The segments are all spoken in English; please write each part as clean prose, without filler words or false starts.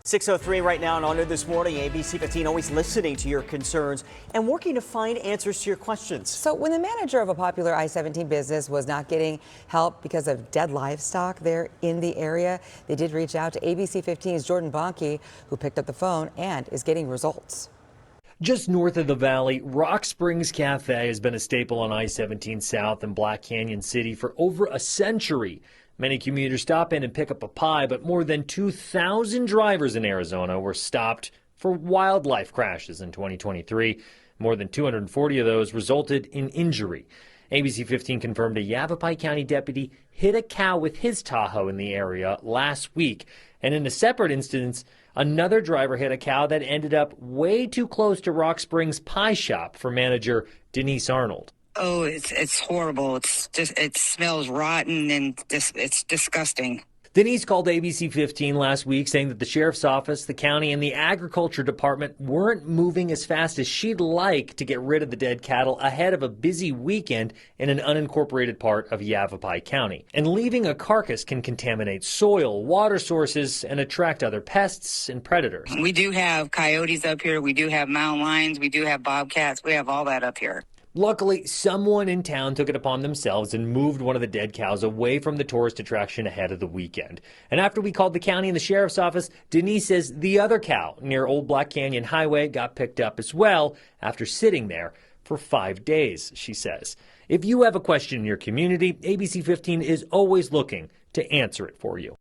6:03 right now and on to this morning. ABC 15 always listening to your concerns and working to find answers to your questions. So when the manager of a popular I-17 business was not getting help because of dead livestock there in the area, they did reach out to ABC 15's Jordan Bonke, who picked up the phone and is getting results. Just north of the valley, Rock Springs Cafe has been a staple on I-17 South in Black Canyon City for over a century. Many commuters stop in and pick up a pie, but more than 2,000 drivers in Arizona were stopped for wildlife crashes in 2023. More than 240 of those resulted in injury. ABC 15 confirmed a Yavapai County deputy hit a cow with his Tahoe in the area last week. And in a separate instance, another driver hit a cow that ended up way too close to Rock Springs Pie Shop for manager Denise Arnold. Oh, it's horrible. It smells rotten and it's disgusting. Denise called ABC 15 last week saying that the sheriff's office, the county, and the agriculture department weren't moving as fast as she'd like to get rid of the dead cattle ahead of a busy weekend in an unincorporated part of Yavapai County. And leaving a carcass can contaminate soil, water sources, and attract other pests and predators. We do have coyotes up here. We do have mountain lions. We do have bobcats. We have all that up here. Luckily, someone in town took it upon themselves and moved one of the dead cows away from the tourist attraction ahead of the weekend. And after we called the county and the sheriff's office, Denise says the other cow near Old Black Canyon Highway got picked up as well after sitting there for 5 days, she says. If you have a question in your community, ABC 15 is always looking to answer it for you.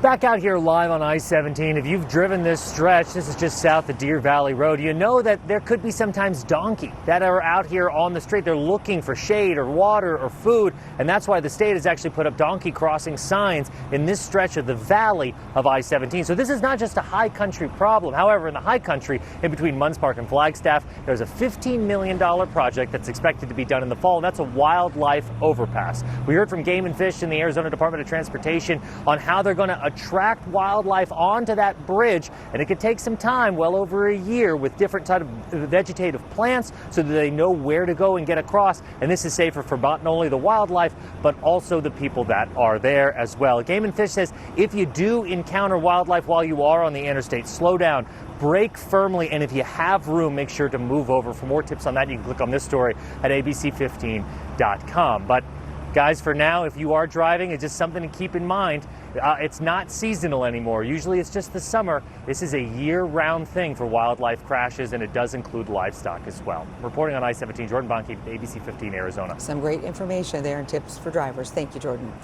Back out here live on I-17, if you've driven this stretch, this is just south of Deer Valley Road, you know that there could be sometimes donkey that are out here on the street. They're looking for shade or water or food, and that's why the state has actually put up donkey crossing signs in this stretch of the valley of I-17. So this is not just a high country problem. However, in the high country, in between Munns Park and Flagstaff, there's a $15 million project that's expected to be done in the fall, and that's a wildlife overpass. We heard from Game and Fish in the Arizona Department of Transportation on how they're going to attract wildlife onto that bridge, and it could take some time, well over a year, with different types of vegetative plants so that they know where to go and get across. And this is safer for not only the wildlife but also the people that are there as well. Game and Fish says if you do encounter wildlife while you are on the interstate, slow down, brake firmly, and if you have room, make sure to move over. For more tips on that, you can click on this story at abc15.com. But guys, for now, if you are driving, it's just something to keep in mind. It's not seasonal anymore. Usually it's just the summer. This is a year-round thing for wildlife crashes, and it does include livestock as well. Reporting on I-17, Jordan Bonke, ABC 15, Arizona. Some great information there and tips for drivers. Thank you, Jordan.